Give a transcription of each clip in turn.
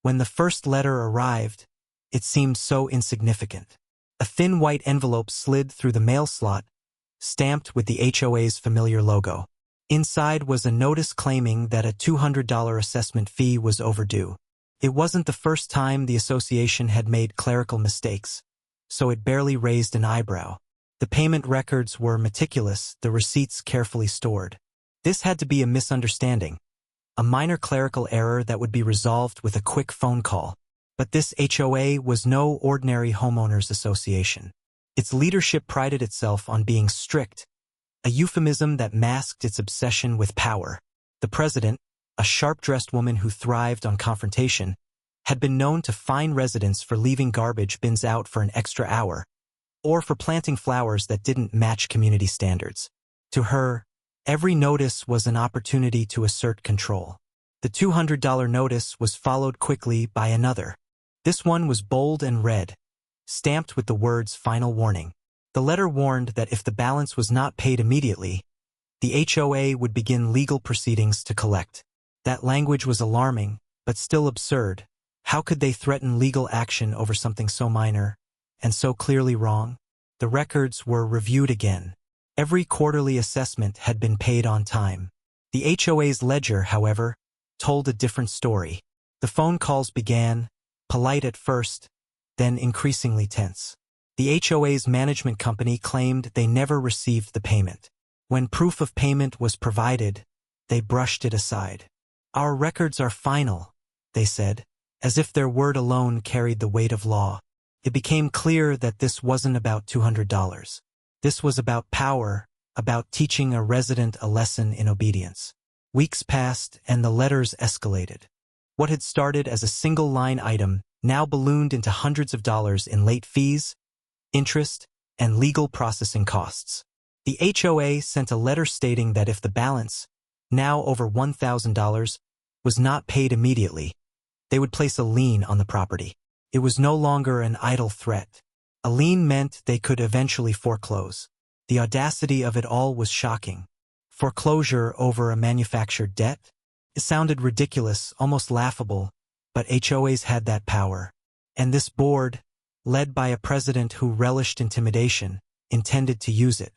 When the first letter arrived, it seemed so insignificant. A thin white envelope slid through the mail slot, stamped with the HOA's familiar logo. Inside was a notice claiming that a $200 assessment fee was overdue. It wasn't the first time the association had made clerical mistakes, so it barely raised an eyebrow. The payment records were meticulous, the receipts carefully stored. This had to be a misunderstanding, a minor clerical error that would be resolved with a quick phone call. But this HOA was no ordinary homeowners association. Its leadership prided itself on being strict, a euphemism that masked its obsession with power. The president, a sharp-dressed woman who thrived on confrontation, had been known to fine residents for leaving garbage bins out for an extra hour, or for planting flowers that didn't match community standards. To her, every notice was an opportunity to assert control. The $200 notice was followed quickly by another. This one was bold and red, stamped with the words "Final Warning." The letter warned that if the balance was not paid immediately, the HOA would begin legal proceedings to collect. That language was alarming, but still absurd. How could they threaten legal action over something so minor and so clearly wrong? The records were reviewed again. Every quarterly assessment had been paid on time. The HOA's ledger, however, told a different story. The phone calls began, polite at first, then increasingly tense. The HOA's management company claimed they never received the payment. When proof of payment was provided, they brushed it aside. "Our records are final," they said, as if their word alone carried the weight of law. It became clear that this wasn't about $200. This was about power, about teaching a resident a lesson in obedience. Weeks passed and the letters escalated. What had started as a single-line item now ballooned into hundreds of dollars in late fees, interest, and legal processing costs. The HOA sent a letter stating that if the balance, now over $1,000, was not paid immediately, they would place a lien on the property. It was no longer an idle threat. A lien meant they could eventually foreclose. The audacity of it all was shocking. Foreclosure over a manufactured debt? It sounded ridiculous, almost laughable, but HOAs had that power. And this board, led by a president who relished intimidation, intended to use it.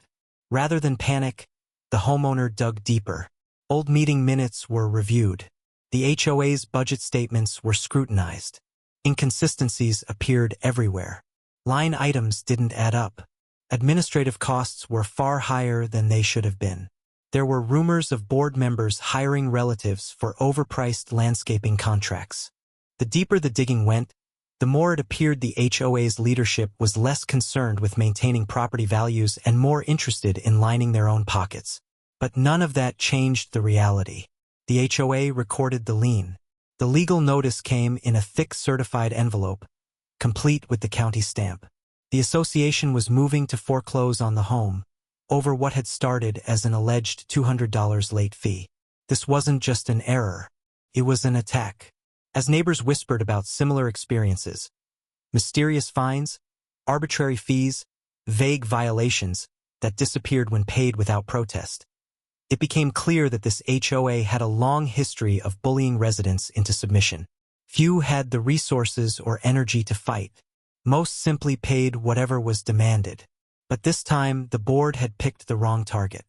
Rather than panic, the homeowner dug deeper. Old meeting minutes were reviewed. The HOA's budget statements were scrutinized. Inconsistencies appeared everywhere. Line items didn't add up. Administrative costs were far higher than they should have been. There were rumors of board members hiring relatives for overpriced landscaping contracts. The deeper the digging went, the more it appeared the HOA's leadership was less concerned with maintaining property values and more interested in lining their own pockets. But none of that changed the reality. The HOA recorded the lien. The legal notice came in a thick certified envelope, complete with the county stamp. The association was moving to foreclose on the home, over what had started as an alleged $200 late fee. This wasn't just an error. It was an attack. As neighbors whispered about similar experiences, mysterious fines, arbitrary fees, vague violations that disappeared when paid without protest, it became clear that this HOA had a long history of bullying residents into submission. Few had the resources or energy to fight. Most simply paid whatever was demanded. But this time, the board had picked the wrong target.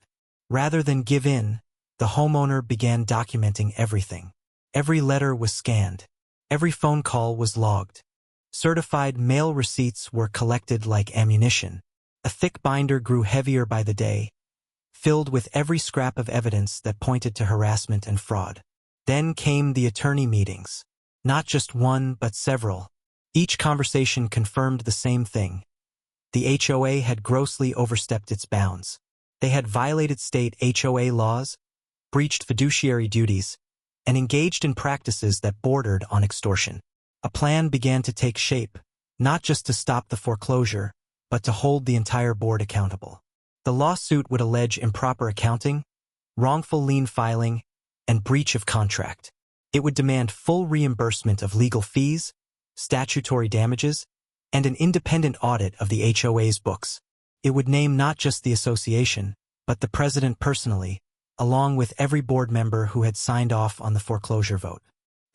Rather than give in, the homeowner began documenting everything. Every letter was scanned. Every phone call was logged. Certified mail receipts were collected like ammunition. A thick binder grew heavier by the day, filled with every scrap of evidence that pointed to harassment and fraud. Then came the attorney meetings. Not just one, but several. Each conversation confirmed the same thing. The HOA had grossly overstepped its bounds. They had violated state HOA laws, breached fiduciary duties, and engaged in practices that bordered on extortion. A plan began to take shape, not just to stop the foreclosure, but to hold the entire board accountable. The lawsuit would allege improper accounting, wrongful lien filing, and breach of contract. It would demand full reimbursement of legal fees, statutory damages, and an independent audit of the HOA's books. It would name not just the association, but the president personally, along with every board member who had signed off on the foreclosure vote.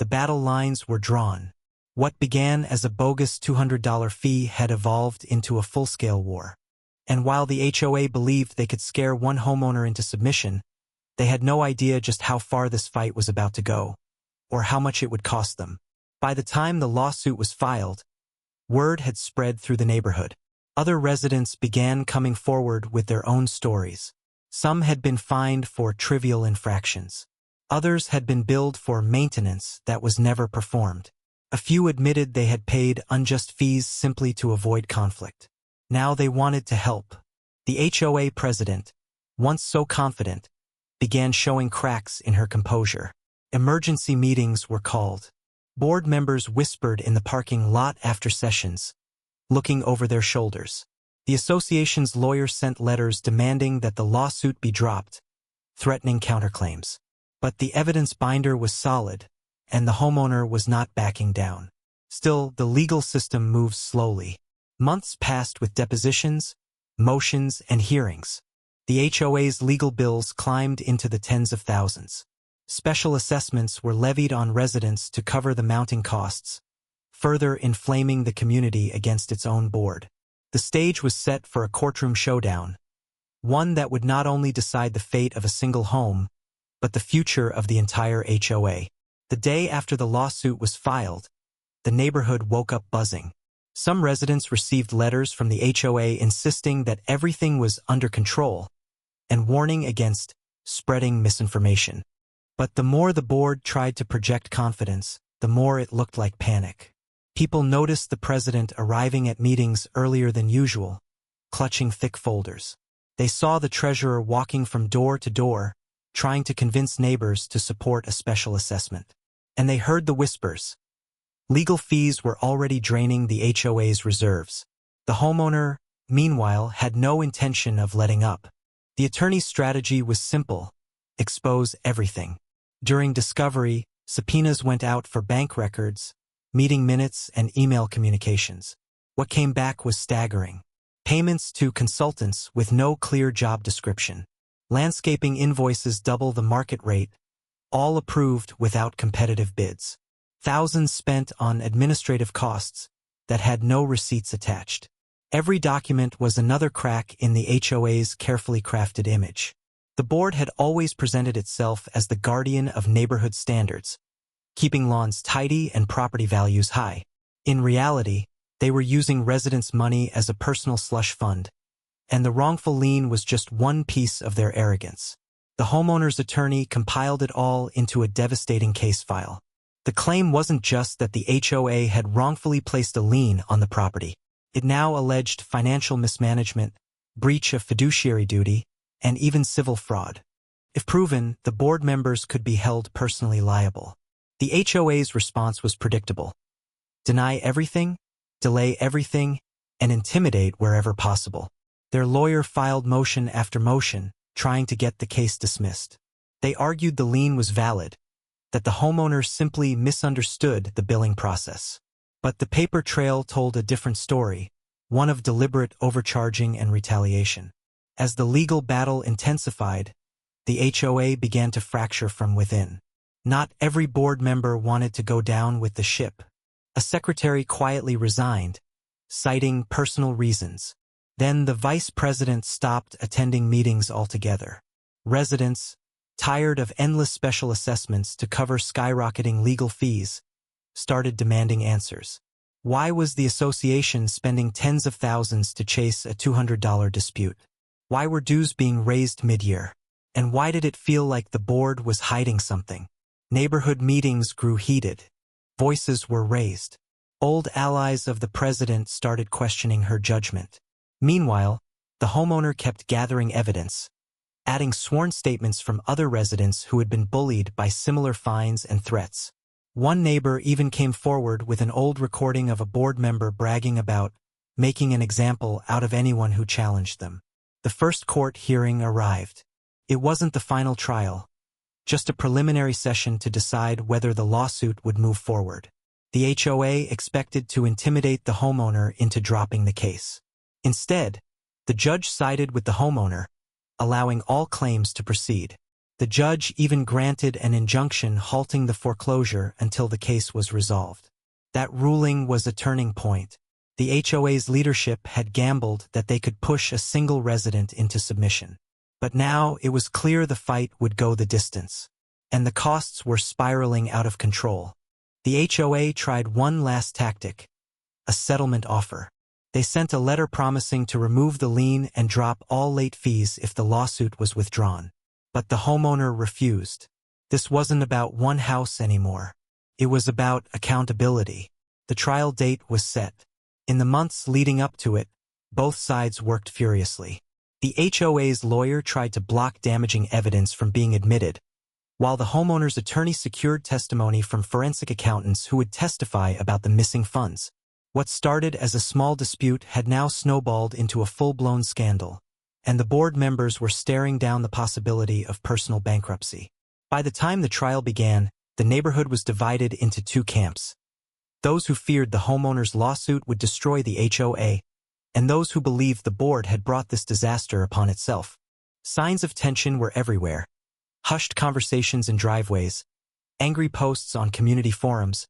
The battle lines were drawn. What began as a bogus $200 fee had evolved into a full-scale war. And while the HOA believed they could scare one homeowner into submission, they had no idea just how far this fight was about to go, or how much it would cost them. By the time the lawsuit was filed, word had spread through the neighborhood. Other residents began coming forward with their own stories. Some had been fined for trivial infractions. Others had been billed for maintenance that was never performed. A few admitted they had paid unjust fees simply to avoid conflict. Now they wanted to help. The HOA president, once so confident, began showing cracks in her composure. Emergency meetings were called. Board members whispered in the parking lot after sessions, looking over their shoulders. The association's lawyer sent letters demanding that the lawsuit be dropped, threatening counterclaims. But the evidence binder was solid, and the homeowner was not backing down. Still, the legal system moves slowly. Months passed with depositions, motions, and hearings. The HOA's legal bills climbed into the tens of thousands. Special assessments were levied on residents to cover the mounting costs, further inflaming the community against its own board. The stage was set for a courtroom showdown, one that would not only decide the fate of a single home, but the future of the entire HOA. The day after the lawsuit was filed, the neighborhood woke up buzzing. Some residents received letters from the HOA insisting that everything was under control and warning against spreading misinformation. But the more the board tried to project confidence, the more it looked like panic. People noticed the president arriving at meetings earlier than usual, clutching thick folders. They saw the treasurer walking from door to door, trying to convince neighbors to support a special assessment. And they heard the whispers. Legal fees were already draining the HOA's reserves. The homeowner, meanwhile, had no intention of letting up. The attorney's strategy was simple: expose everything. During discovery, subpoenas went out for bank records, meeting minutes, and email communications. What came back was staggering. Payments to consultants with no clear job description. Landscaping invoices double the market rate, all approved without competitive bids. Thousands spent on administrative costs that had no receipts attached. Every document was another crack in the HOA's carefully crafted image. The board had always presented itself as the guardian of neighborhood standards, keeping lawns tidy and property values high. In reality, they were using residents' money as a personal slush fund, and the wrongful lien was just one piece of their arrogance. The homeowner's attorney compiled it all into a devastating case file. The claim wasn't just that the HOA had wrongfully placed a lien on the property. It now alleged financial mismanagement, breach of fiduciary duty, and even civil fraud. If proven, the board members could be held personally liable. The HOA's response was predictable: deny everything, delay everything, and intimidate wherever possible. Their lawyer filed motion after motion, trying to get the case dismissed. They argued the lien was valid, that the homeowner simply misunderstood the billing process. But the paper trail told a different story, one of deliberate overcharging and retaliation. As the legal battle intensified, the HOA began to fracture from within. Not every board member wanted to go down with the ship. A secretary quietly resigned, citing personal reasons. Then the vice president stopped attending meetings altogether. Residents, tired of endless special assessments to cover skyrocketing legal fees, started demanding answers. Why was the association spending tens of thousands to chase a $200 dispute? Why were dues being raised mid-year? And why did it feel like the board was hiding something? Neighborhood meetings grew heated. Voices were raised. Old allies of the president started questioning her judgment. Meanwhile, the homeowner kept gathering evidence, adding sworn statements from other residents who had been bullied by similar fines and threats. One neighbor even came forward with an old recording of a board member bragging about making an example out of anyone who challenged them. The first court hearing arrived. It wasn't the final trial, just a preliminary session to decide whether the lawsuit would move forward. The HOA expected to intimidate the homeowner into dropping the case. Instead, the judge sided with the homeowner, allowing all claims to proceed. The judge even granted an injunction halting the foreclosure until the case was resolved. That ruling was a turning point. The HOA's leadership had gambled that they could push a single resident into submission. But now it was clear the fight would go the distance, and the costs were spiraling out of control. The HOA tried one last tactic, a settlement offer. They sent a letter promising to remove the lien and drop all late fees if the lawsuit was withdrawn. But the homeowner refused. This wasn't about one house anymore. It was about accountability. The trial date was set. In the months leading up to it, both sides worked furiously. The HOA's lawyer tried to block damaging evidence from being admitted, while the homeowner's attorney secured testimony from forensic accountants who would testify about the missing funds. What started as a small dispute had now snowballed into a full-blown scandal, and the board members were staring down the possibility of personal bankruptcy. By the time the trial began, the neighborhood was divided into two camps. Those who feared the homeowner's lawsuit would destroy the HOA, and those who believed the board had brought this disaster upon itself. Signs of tension were everywhere. Hushed conversations in driveways, angry posts on community forums,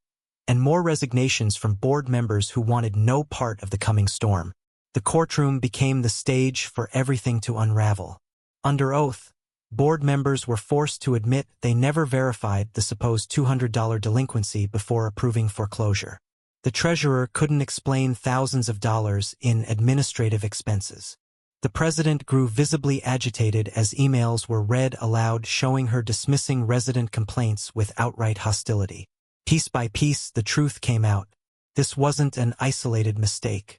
and more resignations from board members who wanted no part of the coming storm. The courtroom became the stage for everything to unravel. Under oath, board members were forced to admit they never verified the supposed $200 delinquency before approving foreclosure. The treasurer couldn't explain thousands of dollars in administrative expenses. The president grew visibly agitated as emails were read aloud showing her dismissing resident complaints with outright hostility. Piece by piece, the truth came out. This wasn't an isolated mistake.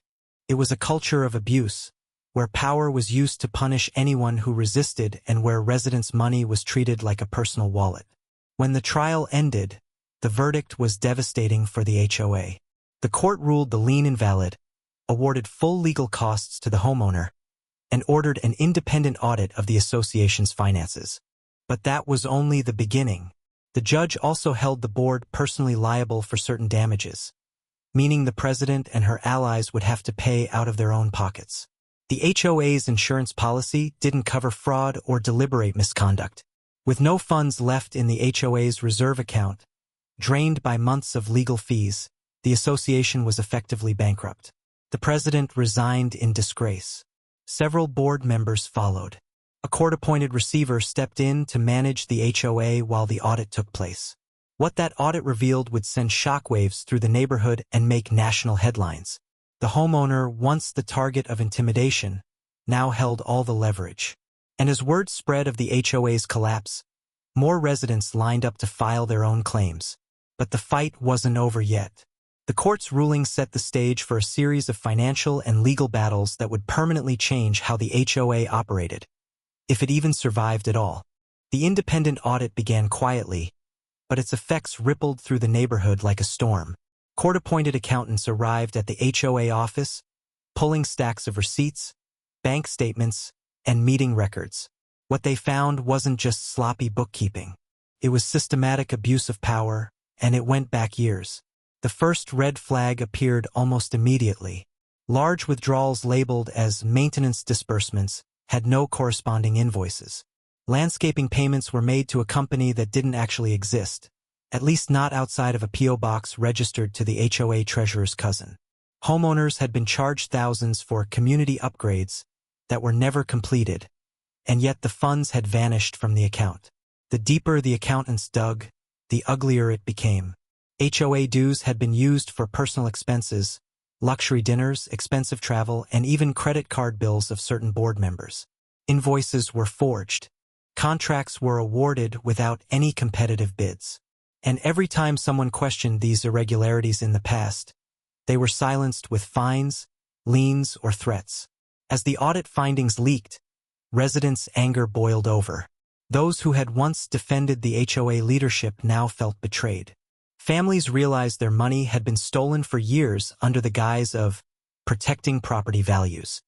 It was a culture of abuse, where power was used to punish anyone who resisted and where residents' money was treated like a personal wallet. When the trial ended, the verdict was devastating for the HOA. The court ruled the lien invalid, awarded full legal costs to the homeowner, and ordered an independent audit of the association's finances. But that was only the beginning. The judge also held the board personally liable for certain damages, meaning the president and her allies would have to pay out of their own pockets. The HOA's insurance policy didn't cover fraud or deliberate misconduct. With no funds left in the HOA's reserve account, drained by months of legal fees, the association was effectively bankrupt. The president resigned in disgrace. Several board members followed. A court-appointed receiver stepped in to manage the HOA while the audit took place. What that audit revealed would send shockwaves through the neighborhood and make national headlines. The homeowner, once the target of intimidation, now held all the leverage. And as word spread of the HOA's collapse, more residents lined up to file their own claims. But the fight wasn't over yet. The court's ruling set the stage for a series of financial and legal battles that would permanently change how the HOA operated, if it even survived at all. The independent audit began quietly, but its effects rippled through the neighborhood like a storm. Court-appointed accountants arrived at the HOA office, pulling stacks of receipts, bank statements, and meeting records. What they found wasn't just sloppy bookkeeping. It was systematic abuse of power, and it went back years. The first red flag appeared almost immediately. Large withdrawals labeled as maintenance disbursements had no corresponding invoices. Landscaping payments were made to a company that didn't actually exist, at least not outside of a P.O. box registered to the HOA treasurer's cousin. Homeowners had been charged thousands for community upgrades that were never completed, and yet the funds had vanished from the account. The deeper the accountants dug, the uglier it became. HOA dues had been used for personal expenses, luxury dinners, expensive travel, and even credit card bills of certain board members. Invoices were forged. Contracts were awarded without any competitive bids. And every time someone questioned these irregularities in the past, they were silenced with fines, liens, or threats. As the audit findings leaked, residents' anger boiled over. Those who had once defended the HOA leadership now felt betrayed. Families realized their money had been stolen for years under the guise of protecting property values.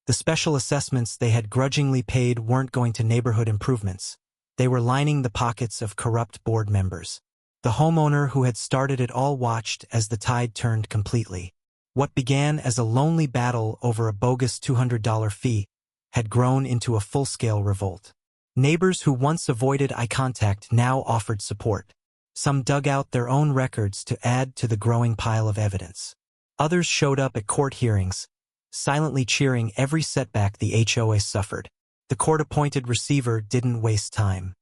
The special assessments they had grudgingly paid weren't going to neighborhood improvements. They were lining the pockets of corrupt board members. The homeowner who had started it all watched as the tide turned completely. What began as a lonely battle over a bogus $200 fee had grown into a full-scale revolt. Neighbors who once avoided eye contact now offered support. Some dug out their own records to add to the growing pile of evidence. Others showed up at court hearings, silently cheering every setback the HOA suffered. The court-appointed receiver didn't waste time.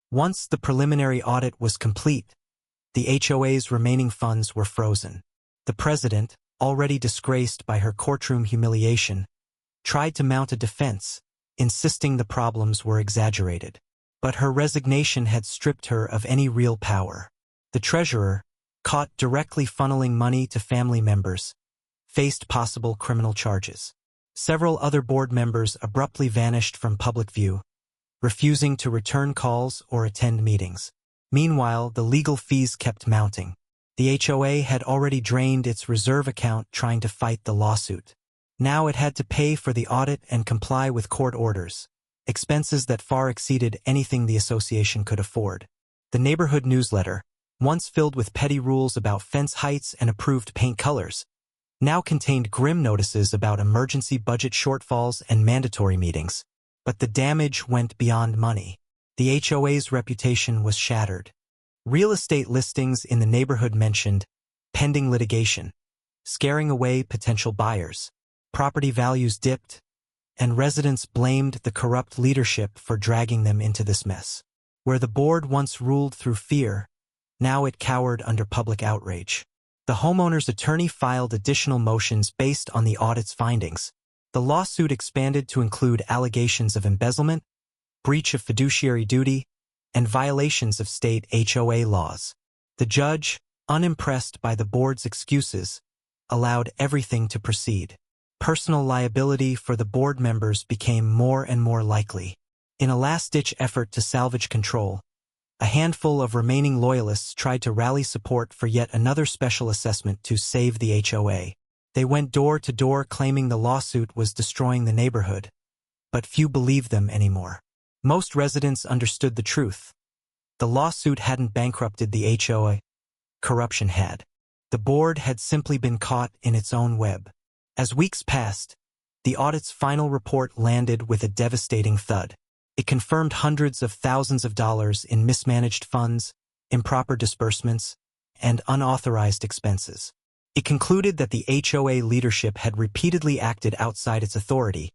Once the preliminary audit was complete, the HOA's remaining funds were frozen. The president, already disgraced by her courtroom humiliation, tried to mount a defense, insisting the problems were exaggerated. But her resignation had stripped her of any real power. The treasurer, caught directly funneling money to family members, faced possible criminal charges. Several other board members abruptly vanished from public view, refusing to return calls or attend meetings. Meanwhile, the legal fees kept mounting. The HOA had already drained its reserve account trying to fight the lawsuit. Now it had to pay for the audit and comply with court orders, expenses that far exceeded anything the association could afford. The neighborhood newsletter, once filled with petty rules about fence heights and approved paint colors, now contained grim notices about emergency budget shortfalls and mandatory meetings. But the damage went beyond money. The HOA's reputation was shattered. Real estate listings in the neighborhood mentioned pending litigation, scaring away potential buyers. Property values dipped, and residents blamed the corrupt leadership for dragging them into this mess. Where the board once ruled through fear, now it cowered under public outrage. The homeowner's attorney filed additional motions based on the audit's findings. The lawsuit expanded to include allegations of embezzlement, breach of fiduciary duty, and violations of state HOA laws. The judge, unimpressed by the board's excuses, allowed everything to proceed. Personal liability for the board members became more and more likely. In a last-ditch effort to salvage control, a handful of remaining loyalists tried to rally support for yet another special assessment to save the HOA. They went door to door claiming the lawsuit was destroying the neighborhood, but few believed them anymore. Most residents understood the truth. The lawsuit hadn't bankrupted the HOA. Corruption had. The board had simply been caught in its own web. As weeks passed, the audit's final report landed with a devastating thud. It confirmed hundreds of thousands of dollars in mismanaged funds, improper disbursements, and unauthorized expenses. It concluded that the HOA leadership had repeatedly acted outside its authority,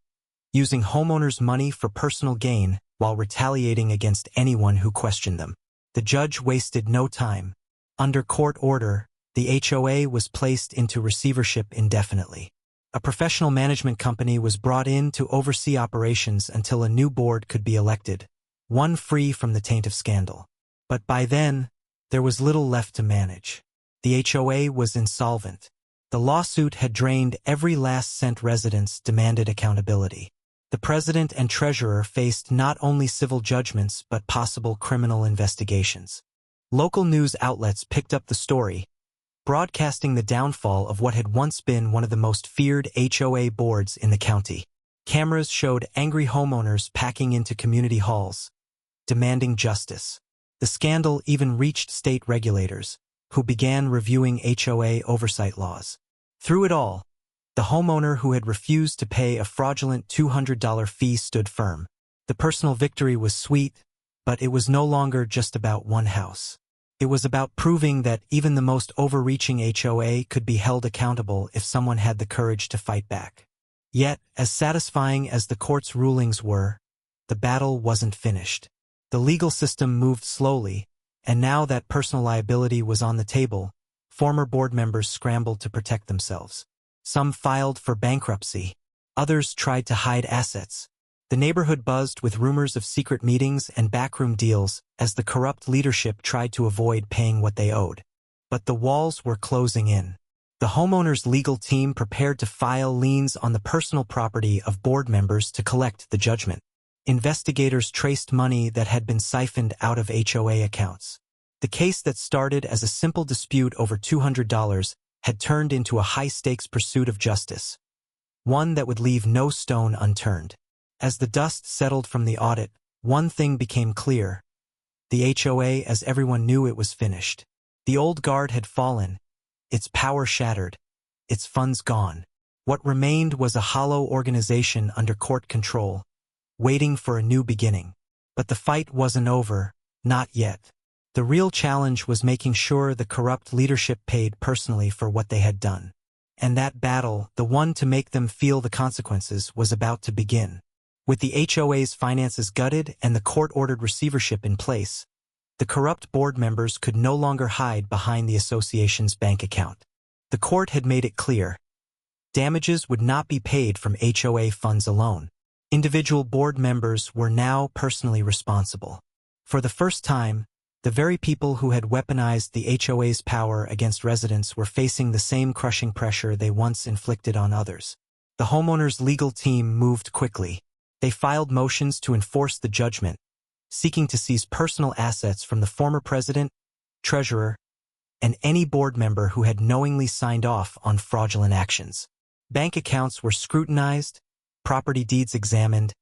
using homeowners' money for personal gain while retaliating against anyone who questioned them. The judge wasted no time. Under court order, the HOA was placed into receivership indefinitely. A professional management company was brought in to oversee operations until a new board could be elected, one free from the taint of scandal. But by then, there was little left to manage. The HOA was insolvent. The lawsuit had drained every last cent. Residents demanded accountability. The president and treasurer faced not only civil judgments but possible criminal investigations. Local news outlets picked up the story, broadcasting the downfall of what had once been one of the most feared HOA boards in the county. Cameras showed angry homeowners packing into community halls, demanding justice. The scandal even reached state regulators, who began reviewing HOA oversight laws. Through it all, the homeowner who had refused to pay a fraudulent $200 fee stood firm. The personal victory was sweet, but it was no longer just about one house. It was about proving that even the most overreaching HOA could be held accountable if someone had the courage to fight back. Yet, as satisfying as the court's rulings were, the battle wasn't finished. The legal system moved slowly, and now that personal liability was on the table, former board members scrambled to protect themselves. Some filed for bankruptcy. Others tried to hide assets. The neighborhood buzzed with rumors of secret meetings and backroom deals as the corrupt leadership tried to avoid paying what they owed. But the walls were closing in. The homeowner's legal team prepared to file liens on the personal property of board members to collect the judgment. Investigators traced money that had been siphoned out of HOA accounts. The case that started as a simple dispute over $200 had turned into a high-stakes pursuit of justice, one that would leave no stone unturned. As the dust settled from the audit, one thing became clear. The HOA, as everyone knew, it was finished. The old guard had fallen, its power shattered, its funds gone. What remained was a hollow organization under court control, waiting for a new beginning. But the fight wasn't over, not yet. The real challenge was making sure the corrupt leadership paid personally for what they had done. And that battle, the one to make them feel the consequences, was about to begin. With the HOA's finances gutted and the court-ordered receivership in place, the corrupt board members could no longer hide behind the association's bank account. The court had made it clear. Damages would not be paid from HOA funds alone. Individual board members were now personally responsible. For the first time, the very people who had weaponized the HOA's power against residents were facing the same crushing pressure they once inflicted on others. The homeowner's legal team moved quickly. They filed motions to enforce the judgment, seeking to seize personal assets from the former president, treasurer, and any board member who had knowingly signed off on fraudulent actions. Bank accounts were scrutinized, property deeds examined,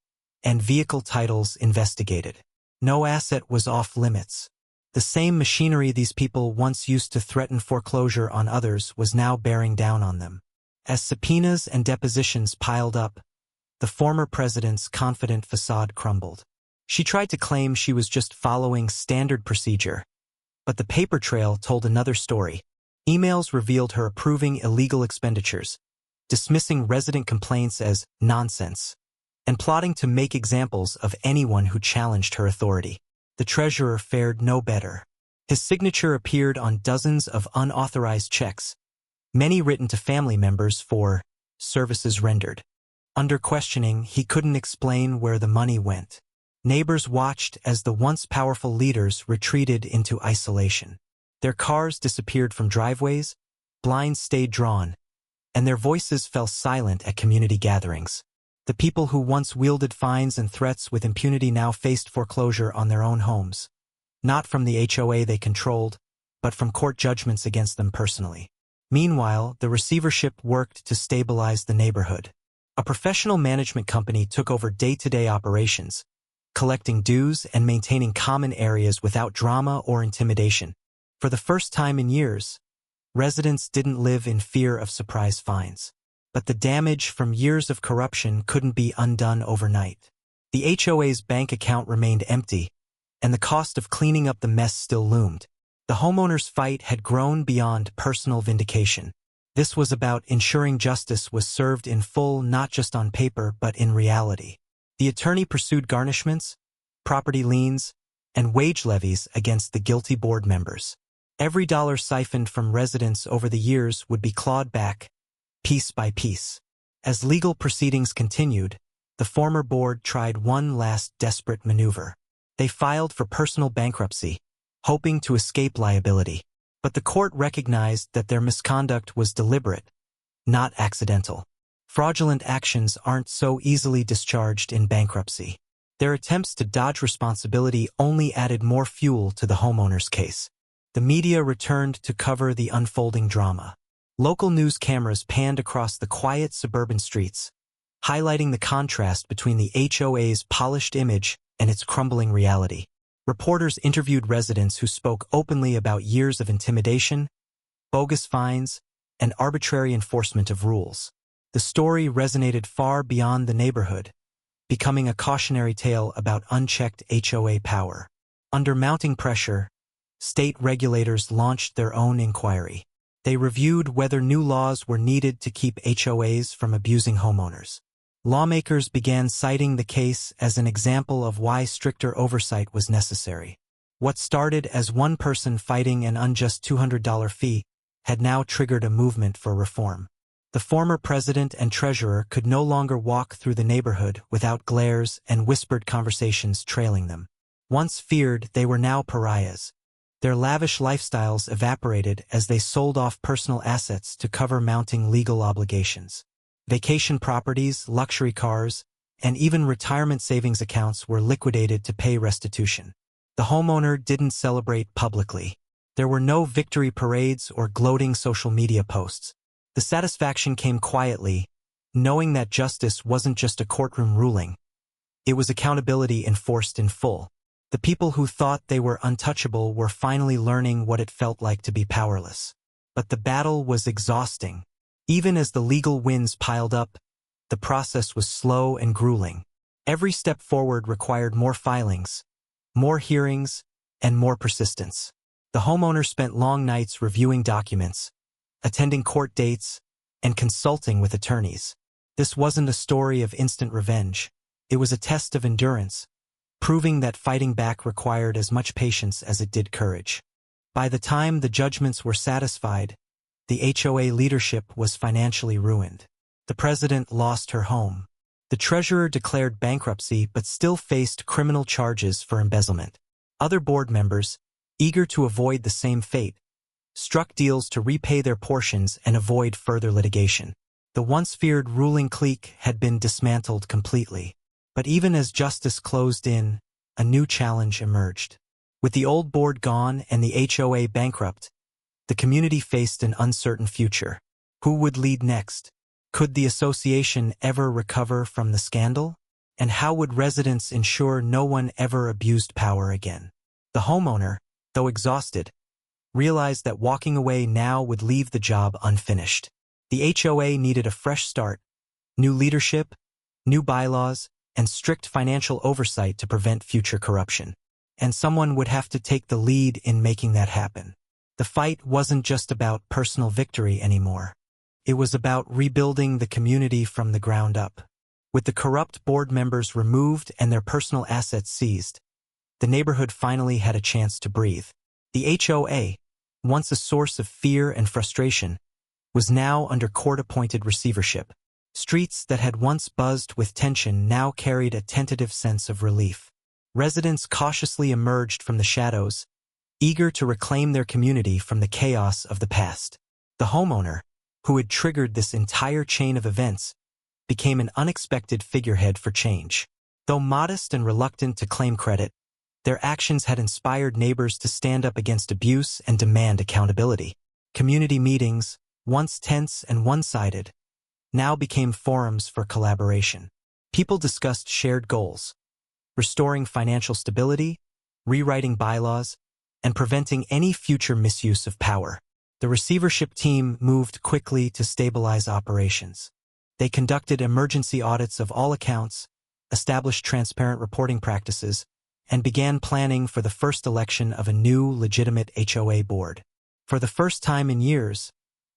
and vehicle titles investigated. No asset was off limits. The same machinery these people once used to threaten foreclosure on others was now bearing down on them. As subpoenas and depositions piled up, the former president's confident facade crumbled. She tried to claim she was just following standard procedure, but the paper trail told another story. Emails revealed her approving illegal expenditures, dismissing resident complaints as nonsense, and plotting to make examples of anyone who challenged her authority. The treasurer fared no better. His signature appeared on dozens of unauthorized checks, many written to family members for services rendered. Under questioning, he couldn't explain where the money went. Neighbors watched as the once powerful leaders retreated into isolation. Their cars disappeared from driveways, blinds stayed drawn, and their voices fell silent at community gatherings. The people who once wielded fines and threats with impunity now faced foreclosure on their own homes, not from the HOA they controlled, but from court judgments against them personally. Meanwhile, the receivership worked to stabilize the neighborhood. A professional management company took over day-to-day operations, collecting dues and maintaining common areas without drama or intimidation. For the first time in years, residents didn't live in fear of surprise fines. But the damage from years of corruption couldn't be undone overnight. The HOA's bank account remained empty, and the cost of cleaning up the mess still loomed. The homeowner's fight had grown beyond personal vindication. This was about ensuring justice was served in full, not just on paper but in reality. The attorney pursued garnishments, property liens, and wage levies against the guilty board members. Every dollar siphoned from residents over the years would be clawed back, piece by piece. As legal proceedings continued, the former board tried one last desperate maneuver. They filed for personal bankruptcy, hoping to escape liability. But the court recognized that their misconduct was deliberate, not accidental. Fraudulent actions aren't so easily discharged in bankruptcy. Their attempts to dodge responsibility only added more fuel to the homeowner's case. The media returned to cover the unfolding drama. Local news cameras panned across the quiet suburban streets, highlighting the contrast between the HOA's polished image and its crumbling reality. Reporters interviewed residents who spoke openly about years of intimidation, bogus fines, and arbitrary enforcement of rules. The story resonated far beyond the neighborhood, becoming a cautionary tale about unchecked HOA power. Under mounting pressure, state regulators launched their own inquiry. They reviewed whether new laws were needed to keep HOAs from abusing homeowners. Lawmakers began citing the case as an example of why stricter oversight was necessary. What started as one person fighting an unjust $200 fee had now triggered a movement for reform. The former president and treasurer could no longer walk through the neighborhood without glares and whispered conversations trailing them. Once feared, they were now pariahs. Their lavish lifestyles evaporated as they sold off personal assets to cover mounting legal obligations. Vacation properties, luxury cars, and even retirement savings accounts were liquidated to pay restitution. The homeowner didn't celebrate publicly. There were no victory parades or gloating social media posts. The satisfaction came quietly, knowing that justice wasn't just a courtroom ruling. It was accountability enforced in full. The people who thought they were untouchable were finally learning what it felt like to be powerless. But the battle was exhausting. Even as the legal wins piled up, the process was slow and grueling. Every step forward required more filings, more hearings, and more persistence. The homeowner spent long nights reviewing documents, attending court dates, and consulting with attorneys. This wasn't a story of instant revenge. It was a test of endurance, proving that fighting back required as much patience as it did courage. By the time the judgments were satisfied, the HOA leadership was financially ruined. The president lost her home. The treasurer declared bankruptcy but still faced criminal charges for embezzlement. Other board members, eager to avoid the same fate, struck deals to repay their portions and avoid further litigation. The once feared ruling clique had been dismantled completely. But even as justice closed in, a new challenge emerged. With the old board gone and the HOA bankrupt, the community faced an uncertain future. Who would lead next? Could the association ever recover from the scandal? And how would residents ensure no one ever abused power again? The homeowner, though exhausted, realized that walking away now would leave the job unfinished. The HOA needed a fresh start, new leadership, new bylaws, and strict financial oversight to prevent future corruption. And someone would have to take the lead in making that happen. The fight wasn't just about personal victory anymore. It was about rebuilding the community from the ground up. With the corrupt board members removed and their personal assets seized, the neighborhood finally had a chance to breathe. The HOA, once a source of fear and frustration, was now under court-appointed receivership. Streets that had once buzzed with tension now carried a tentative sense of relief. Residents cautiously emerged from the shadows, eager to reclaim their community from the chaos of the past. The homeowner, who had triggered this entire chain of events, became an unexpected figurehead for change. Though modest and reluctant to claim credit, their actions had inspired neighbors to stand up against abuse and demand accountability. Community meetings, once tense and one-sided, now became forums for collaboration. People discussed shared goals, restoring financial stability, rewriting bylaws, and preventing any future misuse of power. The receivership team moved quickly to stabilize operations. They conducted emergency audits of all accounts, established transparent reporting practices, and began planning for the first election of a new, legitimate HOA board. For the first time in years,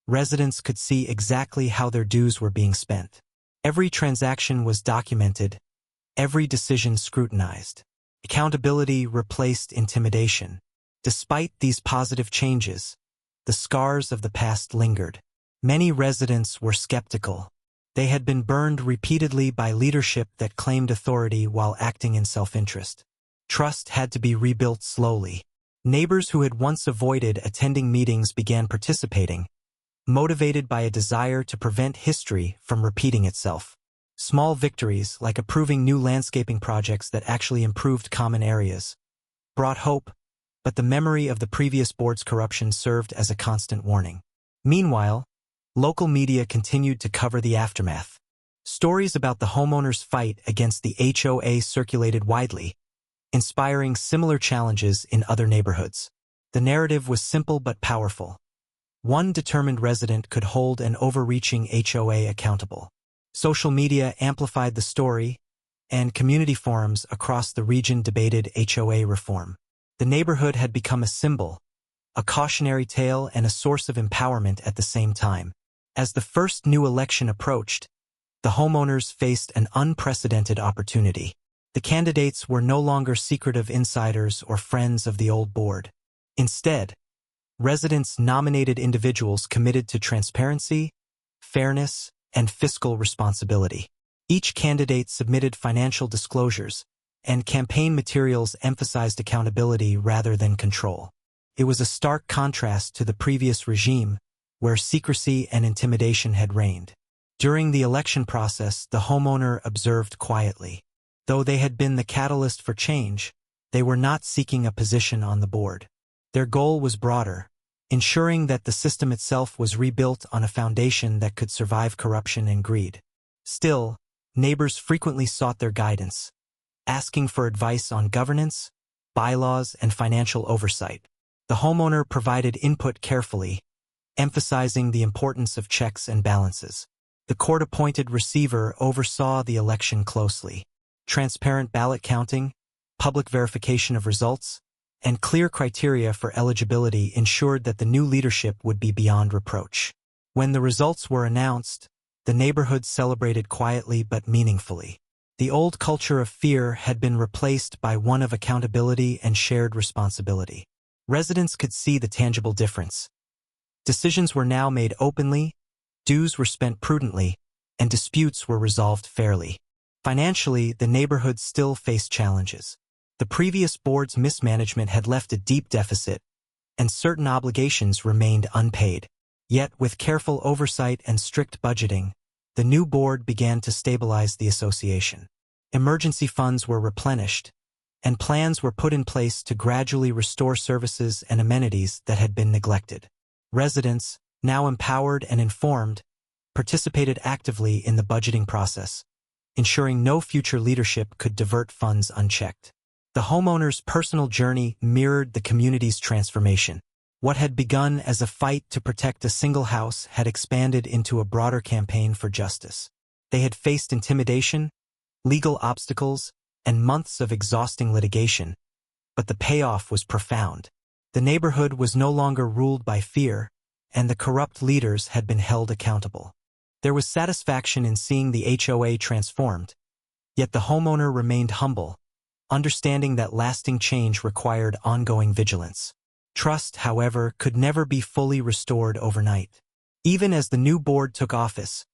residents could see exactly how their dues were being spent. Every transaction was documented, every decision scrutinized. Accountability replaced intimidation. Despite these positive changes, the scars of the past lingered. Many residents were skeptical. They had been burned repeatedly by leadership that claimed authority while acting in self-interest. Trust had to be rebuilt slowly. Neighbors who had once avoided attending meetings began participating, motivated by a desire to prevent history from repeating itself. Small victories, like approving new landscaping projects that actually improved common areas, brought hope, but the memory of the previous board's corruption served as a constant warning. Meanwhile, local media continued to cover the aftermath. Stories about the homeowners' fight against the HOA circulated widely, inspiring similar challenges in other neighborhoods. The narrative was simple but powerful. One determined resident could hold an overreaching HOA accountable. Social media amplified the story, and community forums across the region debated HOA reform. The neighborhood had become a symbol, a cautionary tale, and a source of empowerment at the same time. As the first new election approached, the homeowners faced an unprecedented opportunity. The candidates were no longer secretive insiders or friends of the old board. Instead, residents nominated individuals committed to transparency, fairness, and fiscal responsibility. Each candidate submitted financial disclosures, and campaign materials emphasized accountability rather than control. It was a stark contrast to the previous regime, where secrecy and intimidation had reigned. During the election process, the homeowner observed quietly. Though they had been the catalyst for change, they were not seeking a position on the board. Their goal was broader, ensuring that the system itself was rebuilt on a foundation that could survive corruption and greed. Still, neighbors frequently sought their guidance, asking for advice on governance, bylaws, and financial oversight. The homeowner provided input carefully, emphasizing the importance of checks and balances. The court-appointed receiver oversaw the election closely. Transparent ballot counting, public verification of results, and clear criteria for eligibility ensured that the new leadership would be beyond reproach. When the results were announced, the neighborhood celebrated quietly but meaningfully. The old culture of fear had been replaced by one of accountability and shared responsibility. Residents could see the tangible difference. Decisions were now made openly, dues were spent prudently, and disputes were resolved fairly. Financially, the neighborhood still faced challenges. The previous board's mismanagement had left a deep deficit, and certain obligations remained unpaid. Yet, with careful oversight and strict budgeting, the new board began to stabilize the association. Emergency funds were replenished, and plans were put in place to gradually restore services and amenities that had been neglected. Residents, now empowered and informed, participated actively in the budgeting process, ensuring no future leadership could divert funds unchecked. The homeowner's personal journey mirrored the community's transformation. What had begun as a fight to protect a single house had expanded into a broader campaign for justice. They had faced intimidation, legal obstacles, and months of exhausting litigation, but the payoff was profound. The neighborhood was no longer ruled by fear, and the corrupt leaders had been held accountable. There was satisfaction in seeing the HOA transformed, yet the homeowner remained humble, understanding that lasting change required ongoing vigilance. Trust, however, could never be fully restored overnight. Even as the new board took office,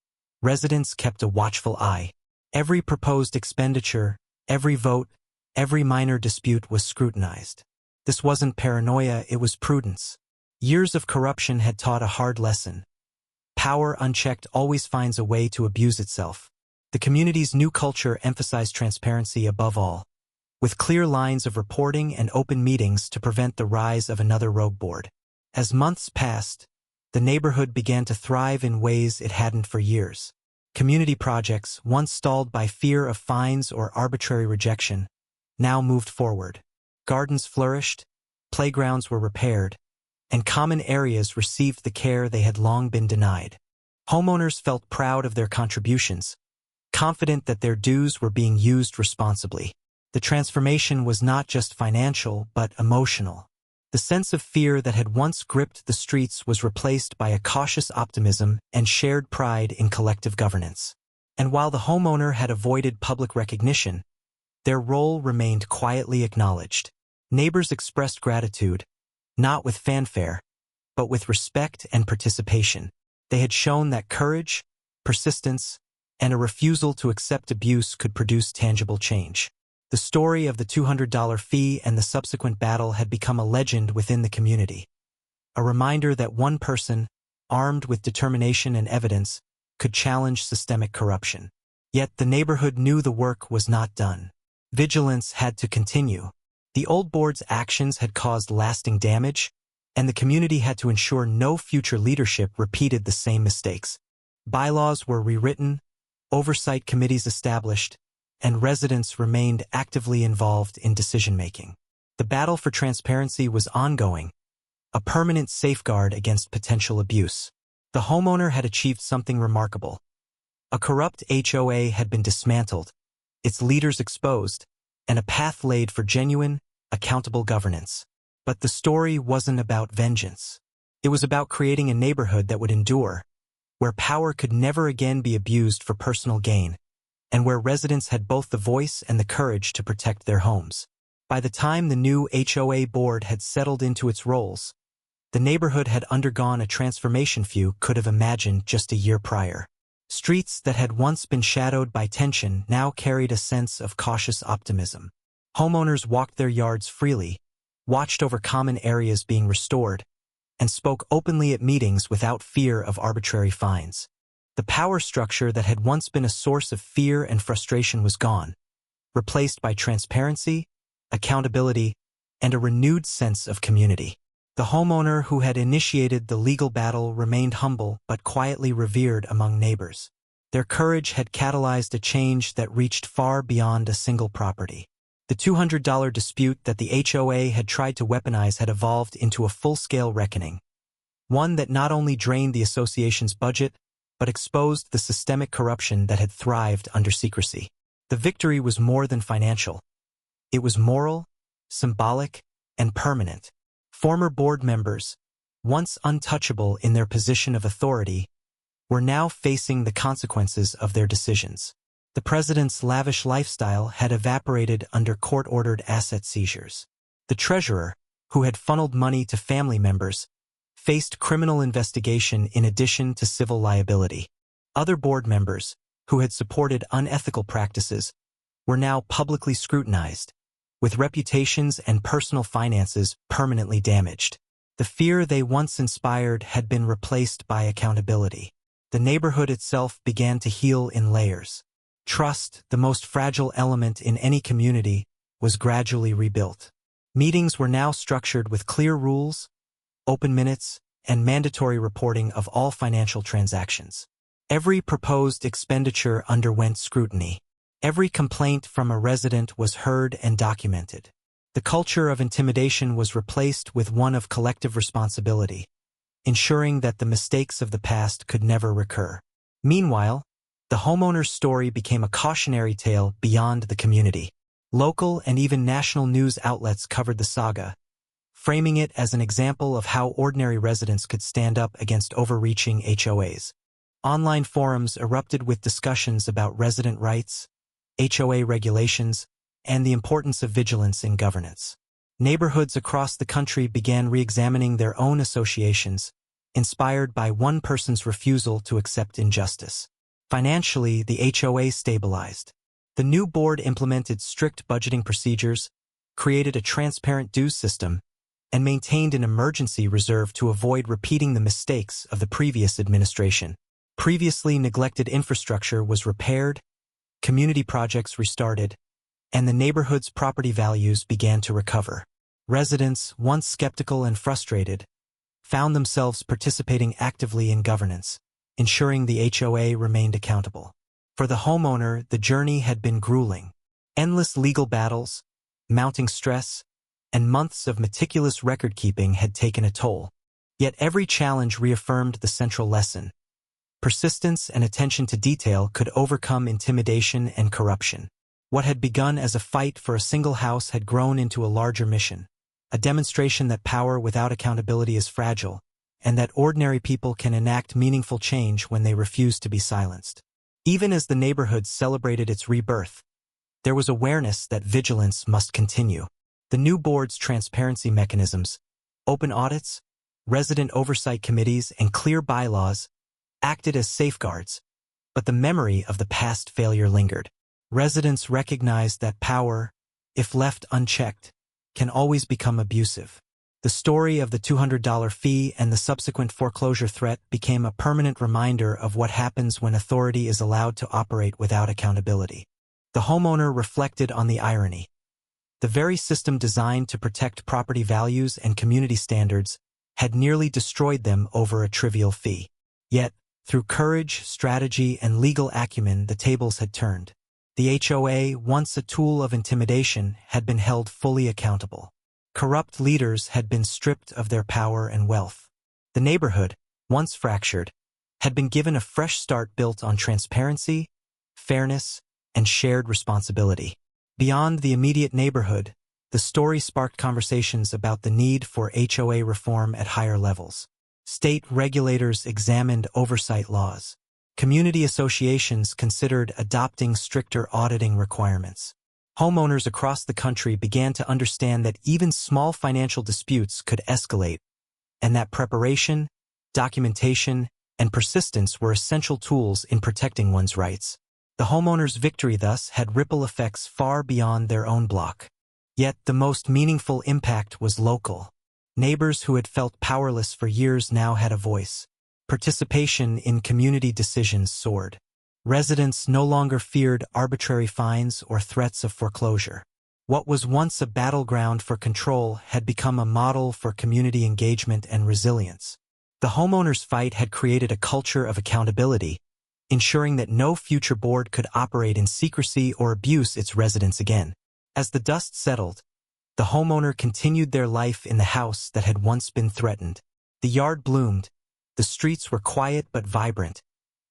residents kept a watchful eye. Every proposed expenditure, every vote, every minor dispute was scrutinized. This wasn't paranoia, it was prudence. Years of corruption had taught a hard lesson. Power unchecked always finds a way to abuse itself. The community's new culture emphasized transparency above all, with clear lines of reporting and open meetings to prevent the rise of another rogue board. As months passed, the neighborhood began to thrive in ways it hadn't for years. Community projects, once stalled by fear of fines or arbitrary rejection, now moved forward. Gardens flourished, playgrounds were repaired, and common areas received the care they had long been denied. Homeowners felt proud of their contributions, confident that their dues were being used responsibly. The transformation was not just financial, but emotional. The sense of fear that had once gripped the streets was replaced by a cautious optimism and shared pride in collective governance. And while the homeowner had avoided public recognition, their role remained quietly acknowledged. Neighbors expressed gratitude, not with fanfare, but with respect and participation. They had shown that courage, persistence, and a refusal to accept abuse could produce tangible change. The story of the $200 fee and the subsequent battle had become a legend within the community, a reminder that one person, armed with determination and evidence, could challenge systemic corruption. Yet the neighborhood knew the work was not done. Vigilance had to continue. The old board's actions had caused lasting damage, and the community had to ensure no future leadership repeated the same mistakes. Bylaws were rewritten, oversight committees established, and residents remained actively involved in decision-making. The battle for transparency was ongoing, a permanent safeguard against potential abuse. The homeowner had achieved something remarkable. A corrupt HOA had been dismantled, its leaders exposed, and a path laid for genuine, accountable governance. But the story wasn't about vengeance. It was about creating a neighborhood that would endure, where power could never again be abused for personal gain, and where residents had both the voice and the courage to protect their homes. By the time the new HOA board had settled into its roles, the neighborhood had undergone a transformation few could have imagined just a year prior. Streets that had once been shadowed by tension now carried a sense of cautious optimism. Homeowners walked their yards freely, watched over common areas being restored, and spoke openly at meetings without fear of arbitrary fines. The power structure that had once been a source of fear and frustration was gone, replaced by transparency, accountability, and a renewed sense of community. The homeowner who had initiated the legal battle remained humble but quietly revered among neighbors. Their courage had catalyzed a change that reached far beyond a single property. The $200 dispute that the HOA had tried to weaponize had evolved into a full-scale reckoning, one that not only drained the association's budget, but exposed the systemic corruption that had thrived under secrecy. The victory was more than financial. It was moral, symbolic, and permanent. Former board members, once untouchable in their position of authority, were now facing the consequences of their decisions. The president's lavish lifestyle had evaporated under court-ordered asset seizures. The treasurer, who had funneled money to family members, faced criminal investigation in addition to civil liability. Other board members, who had supported unethical practices, were now publicly scrutinized, with reputations and personal finances permanently damaged. The fear they once inspired had been replaced by accountability. The neighborhood itself began to heal in layers. Trust, the most fragile element in any community, was gradually rebuilt. Meetings were now structured with clear rules, open minutes, and mandatory reporting of all financial transactions. Every proposed expenditure underwent scrutiny. Every complaint from a resident was heard and documented. The culture of intimidation was replaced with one of collective responsibility, ensuring that the mistakes of the past could never recur. Meanwhile, the homeowner's story became a cautionary tale beyond the community. Local and even national news outlets covered the saga, framing it as an example of how ordinary residents could stand up against overreaching HOAs. Online forums erupted with discussions about resident rights, HOA regulations, and the importance of vigilance in governance. Neighborhoods across the country began re-examining their own associations, inspired by one person's refusal to accept injustice. Financially, the HOA stabilized. The new board implemented strict budgeting procedures, created a transparent dues system, and maintained an emergency reserve to avoid repeating the mistakes of the previous administration. Previously neglected infrastructure was repaired, community projects restarted, and the neighborhood's property values began to recover. Residents, once skeptical and frustrated, found themselves participating actively in governance, ensuring the HOA remained accountable. For the homeowner, the journey had been grueling. Endless legal battles, mounting stress, and months of meticulous record-keeping had taken a toll. Yet every challenge reaffirmed the central lesson. Persistence and attention to detail could overcome intimidation and corruption. What had begun as a fight for a single house had grown into a larger mission, a demonstration that power without accountability is fragile, and that ordinary people can enact meaningful change when they refuse to be silenced. Even as the neighborhood celebrated its rebirth, there was awareness that vigilance must continue. The new board's transparency mechanisms, open audits, resident oversight committees, and clear bylaws acted as safeguards, but the memory of the past failure lingered. Residents recognized that power, if left unchecked, can always become abusive. The story of the $200 fee and the subsequent foreclosure threat became a permanent reminder of what happens when authority is allowed to operate without accountability. The homeowner reflected on the irony. The very system designed to protect property values and community standards had nearly destroyed them over a trivial fee. Yet, through courage, strategy, and legal acumen, the tables had turned. The HOA, once a tool of intimidation, had been held fully accountable. Corrupt leaders had been stripped of their power and wealth. The neighborhood, once fractured, had been given a fresh start built on transparency, fairness, and shared responsibility. Beyond the immediate neighborhood, the story sparked conversations about the need for HOA reform at higher levels. State regulators examined oversight laws. Community associations considered adopting stricter auditing requirements. Homeowners across the country began to understand that even small financial disputes could escalate, and that preparation, documentation, and persistence were essential tools in protecting one's rights. The homeowner's victory thus had ripple effects far beyond their own block. Yet the most meaningful impact was local. Neighbors who had felt powerless for years now had a voice. Participation in community decisions soared. Residents no longer feared arbitrary fines or threats of foreclosure. What was once a battleground for control had become a model for community engagement and resilience. The homeowner's fight had created a culture of accountability, ensuring that no future board could operate in secrecy or abuse its residents again. As the dust settled, the homeowner continued their life in the house that had once been threatened. The yard bloomed, the streets were quiet but vibrant,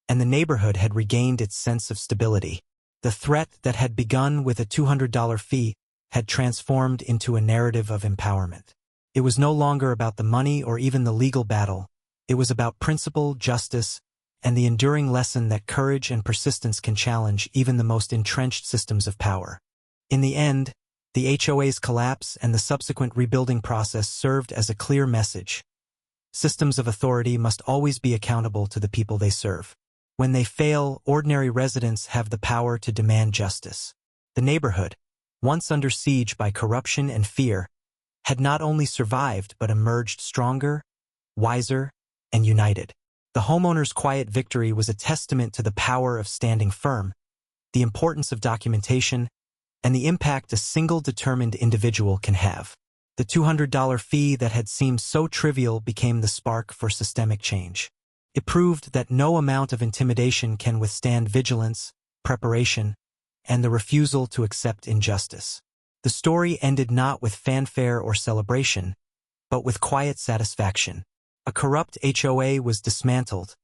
and the neighborhood had regained its sense of stability. The threat that had begun with a $200 fee had transformed into a narrative of empowerment. It was no longer about the money or even the legal battle. It was about principle, justice, and the enduring lesson that courage and persistence can challenge even the most entrenched systems of power. In the end, the HOA's collapse and the subsequent rebuilding process served as a clear message. Systems of authority must always be accountable to the people they serve. When they fail, ordinary residents have the power to demand justice. The neighborhood, once under siege by corruption and fear, had not only survived but emerged stronger, wiser, and united. The homeowner's quiet victory was a testament to the power of standing firm, the importance of documentation, and the impact a single determined individual can have. The $200 fee that had seemed so trivial became the spark for systemic change. It proved that no amount of intimidation can withstand vigilance, preparation, and the refusal to accept injustice. The story ended not with fanfare or celebration, but with quiet satisfaction. A corrupt HOA was dismantled,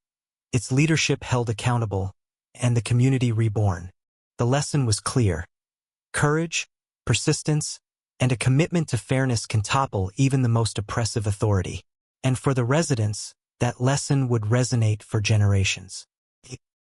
its leadership held accountable, and the community reborn. The lesson was clear. Courage, persistence, and a commitment to fairness can topple even the most oppressive authority. And for the residents, that lesson would resonate for generations.